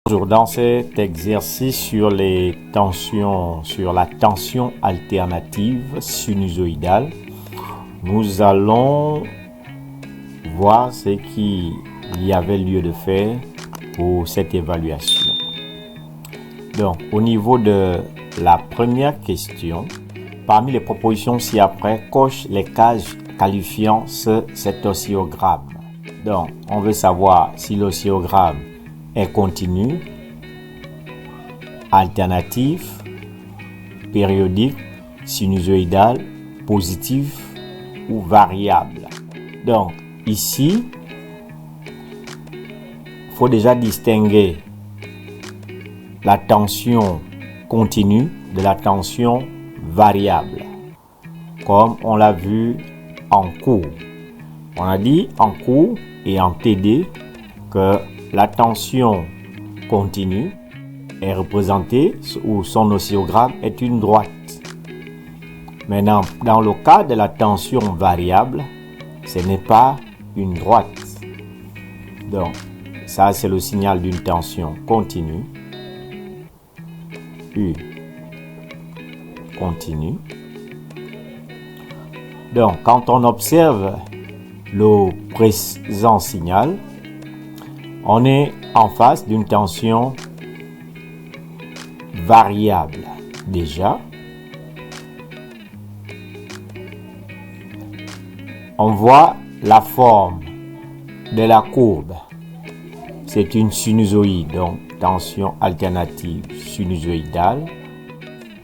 Bonjour, dans cet exercice sur la tension alternative sinusoïdale, nous allons voir ce qu'il y avait lieu de faire pour cette évaluation. Donc, au niveau de la première question, parmi les propositions ci-après, coche les cases qualifiant cet oscillogramme. Donc, on veut savoir si l'oscillogramme est continu, alternatif, périodique, sinusoïdal, positif ou variable. Donc, ici, il faut déjà distinguer la tension continue de la tension variable, comme on l'a vu en cours. On a dit en cours et en TD que la tension continue est représentée ou son oscillogramme est une droite. Maintenant, dans le cas de la tension variable, ce n'est pas une droite. Donc, ça c'est le signal d'une tension continue. U continue. Donc, quand on observe le présent signal, on est en face d'une tension variable. Déjà, on voit la forme de la courbe. C'est une sinusoïde, donc tension alternative sinusoïdale.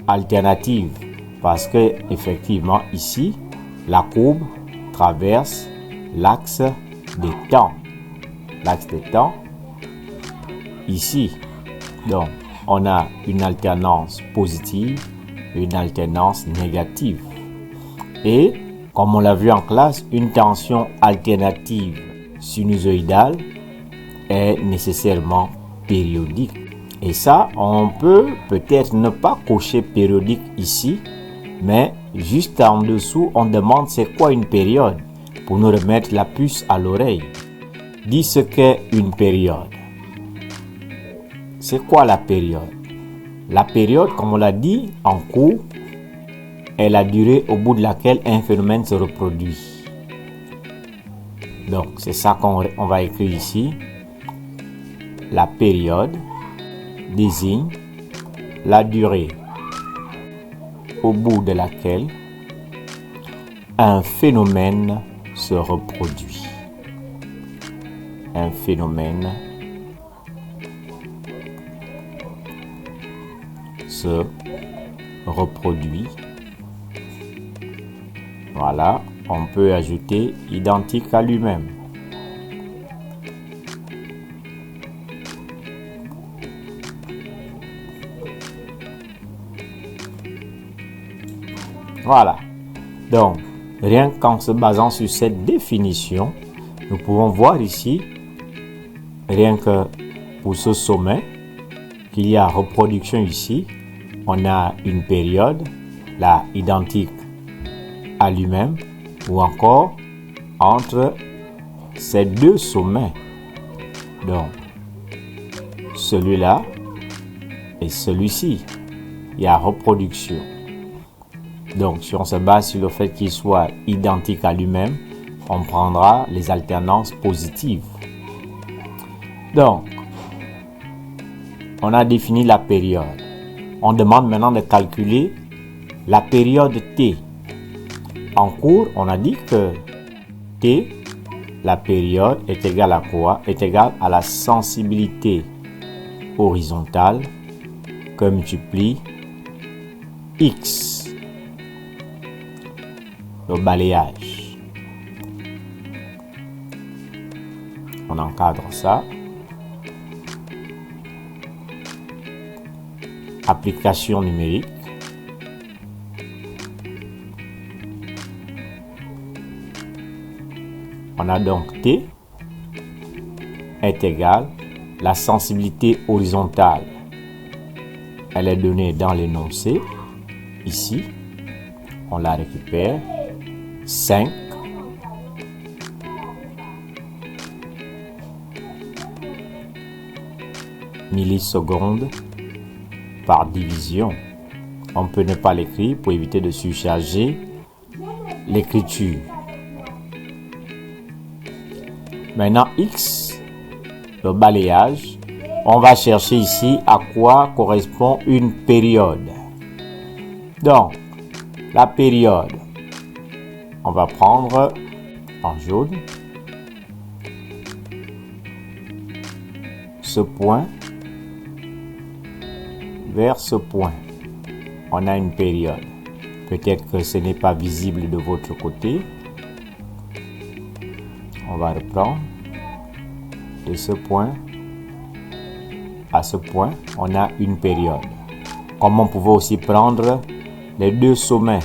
Alternative parce que effectivement ici, la courbe traverse l'axe des temps. L'axe des temps, ici, donc on a une alternance positive et une alternance négative. Et, comme on l'a vu en classe, une tension alternative sinusoïdale est nécessairement périodique. Et ça, on peut peut-être ne pas cocher périodique ici, mais juste en dessous, on demande c'est quoi une période pour nous remettre la puce à l'oreille. Dis ce qu'est une période. C'est quoi la période? La période, comme on l'a dit en cours, est la durée au bout de laquelle un phénomène se reproduit. Donc, c'est ça qu'on va écrire ici. La période désigne la durée au bout de laquelle un phénomène se reproduit. Un phénomène se reproduit. Voilà, on peut ajouter identique à lui-même. Voilà. Donc, rien qu'en se basant sur cette définition, nous pouvons voir ici, rien que pour ce sommet, qu'il y a reproduction ici. On a une période, là, identique à lui-même, ou encore entre ces deux sommets. Donc, celui-là et celui-ci, il y a reproduction. Donc, si on se base sur le fait qu'il soit identique à lui-même, on prendra les alternances positives. Donc, on a défini la période. On demande maintenant de calculer la période T. En cours, on a dit que T, la période, est égale à quoi? Est égale à la sensibilité horizontale que multiplie X. Le balayage. On encadre ça. Application numérique. On a donc T est égale la sensibilité horizontale. Elle est donnée dans l'énoncé. Ici, on la récupère. 5 - millisecondes par division. On peut ne pas l'écrire pour éviter de surcharger l'écriture. Maintenant, X, le balayage, on va chercher ici à quoi correspond une période. Donc, la période, on va prendre en jaune ce point vers ce point. On a une période. Peut-être que ce n'est pas visible de votre côté. On va reprendre de ce point à ce point. On a une période. Comme on pouvait aussi prendre les deux sommets.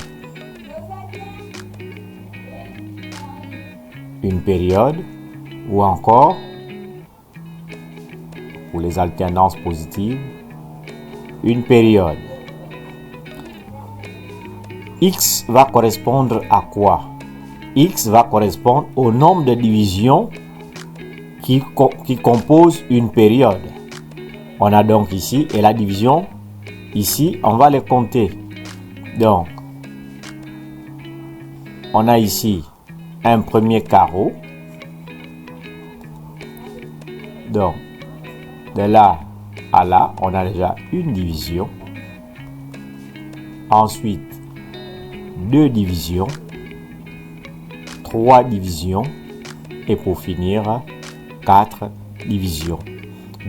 Une période ou encore pour les alternances positives, une période. X va correspondre à quoi? X va correspondre au nombre de divisions qui composent une période. On a donc ici, et la division, ici, on va les compter. Donc, on a ici un premier carreau. Donc, de là à là, on a déjà une division. Ensuite, 2 divisions, 3 divisions et pour finir, 4 divisions.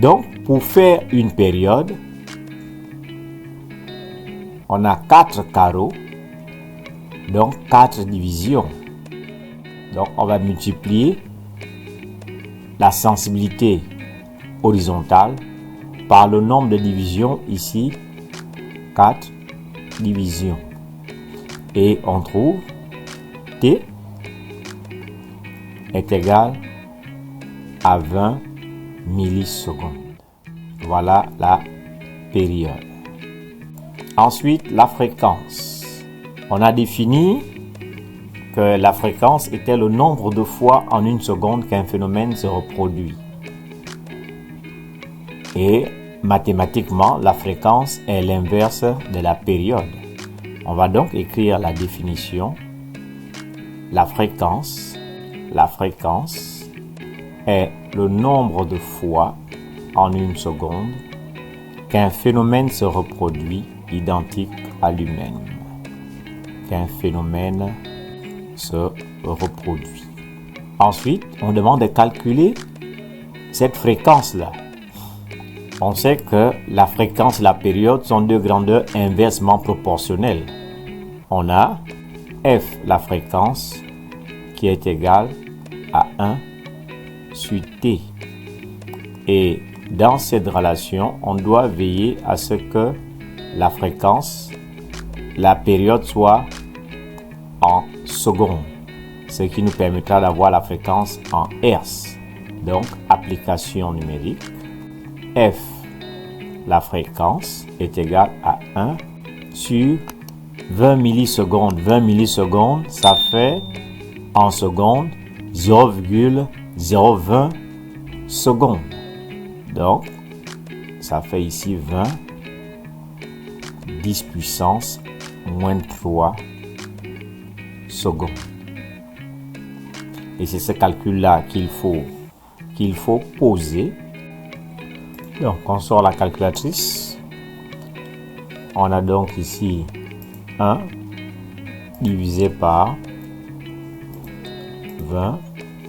Donc, pour faire une période, on a 4 carreaux, donc 4 divisions. Donc, on va multiplier la sensibilité horizontale par le nombre de divisions ici, 4 divisions. Et on trouve T est égal à 20 millisecondes. Voilà la période. Ensuite, la fréquence. On a défini que la fréquence était le nombre de fois en une seconde qu'un phénomène se reproduit. Et mathématiquement, la fréquence est l'inverse de la période. On va donc écrire la définition. La fréquence est le nombre de fois en une seconde qu'un phénomène se reproduit identique à lui-même. Qu'un phénomène se reproduit. Ensuite, on demande de calculer cette fréquence-là. On sait que la fréquence et la période sont deux grandeurs inversement proportionnelles. On a F, la fréquence, qui est égale à 1 sur T. Et dans cette relation, on doit veiller à ce que la fréquence, la période soit en secondes, ce qui nous permettra d'avoir la fréquence en Hertz. Donc, application numérique. F, la fréquence, est égale à 1 sur 20 millisecondes. 20 millisecondes, ça fait en secondes 0,020 secondes. Donc, ça fait ici 20, 10 puissance, moins 3 secondes. Et c'est ce calcul-là qu'il faut poser. Donc, on sort la calculatrice. On a donc ici 1 divisé par 20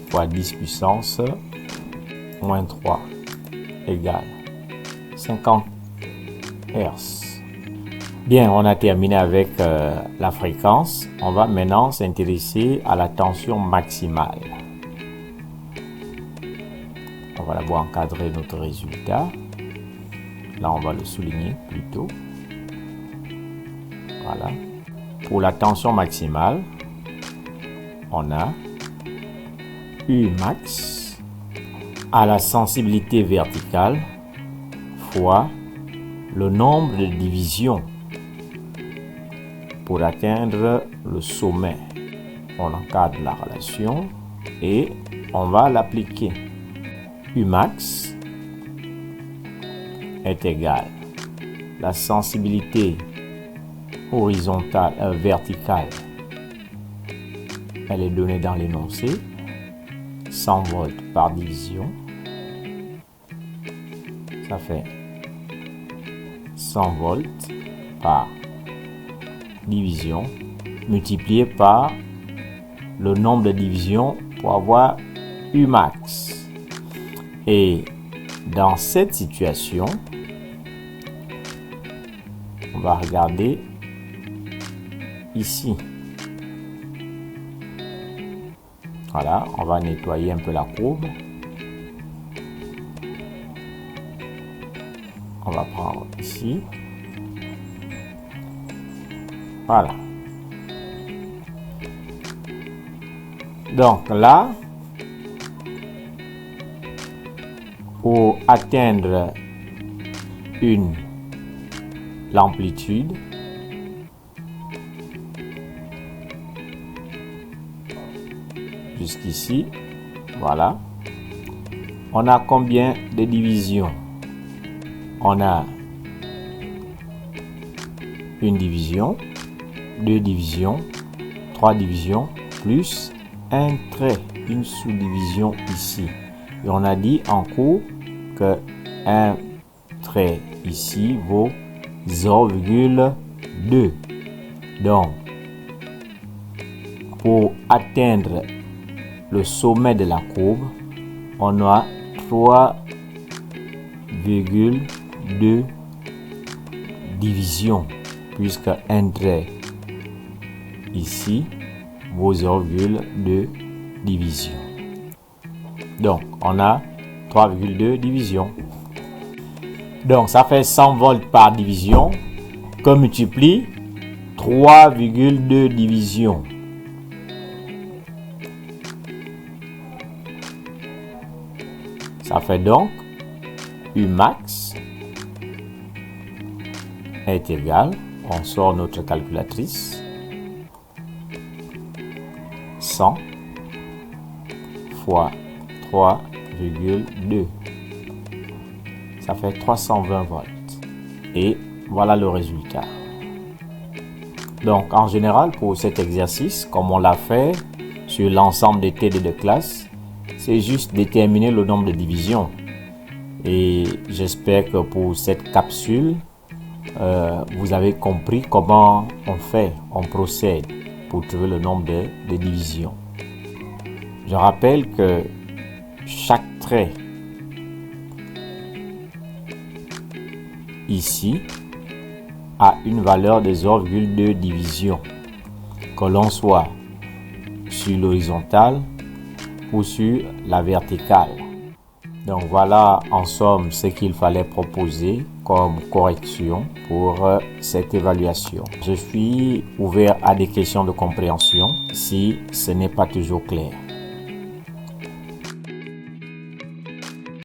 fois 10 puissance moins 3 égale 50 Hz. Bien, on a terminé avec la fréquence. On va maintenant s'intéresser à la tension maximale. On va d'abord encadrer notre résultat. Là, on va le souligner plutôt. Voilà. Pour la tension maximale, on a U max à la sensibilité verticale fois le nombre de divisions pour atteindre le sommet. On encadre la relation et on va l'appliquer. U max est égale. La sensibilité horizontale, verticale, elle est donnée dans l'énoncé. 100 volts par division. Ça fait 100 volts par division multiplié par le nombre de divisions pour avoir U max. Et dans cette situation, on va regarder ici. Voilà, on va nettoyer un peu la courbe. On va prendre ici. Voilà. Donc là, pour atteindre l'amplitude, jusqu'ici, voilà. On a combien de divisions? On a une division, deux divisions, trois divisions, plus un trait, une sous-division ici. Et on a dit en cours que un trait ici vaut 0,2. Donc, pour atteindre le sommet de la courbe, on a 3,2 divisions, puisque un trait ici vaut 0,2 divisions. Donc, on a 3,2 divisions. Donc, ça fait 100 volts par division que multiplie 3,2 divisions. Ça fait donc U max est égal, on sort notre calculatrice, 100 fois 3,2. Ça fait 320 volts. Et voilà le résultat. Donc en général, pour cet exercice, comme on l'a fait sur l'ensemble des TD de classe, c'est juste déterminer le nombre de divisions. Et j'espère que pour cette capsule, vous avez compris comment on procède pour trouver le nombre de divisions. Je rappelle que chaque trait ici a une valeur de 0,2 divisions, que l'on soit sur l'horizontale ou sur la verticale. Donc voilà en somme ce qu'il fallait proposer comme correction pour cette évaluation. Je suis ouvert à des questions de compréhension si ce n'est pas toujours clair.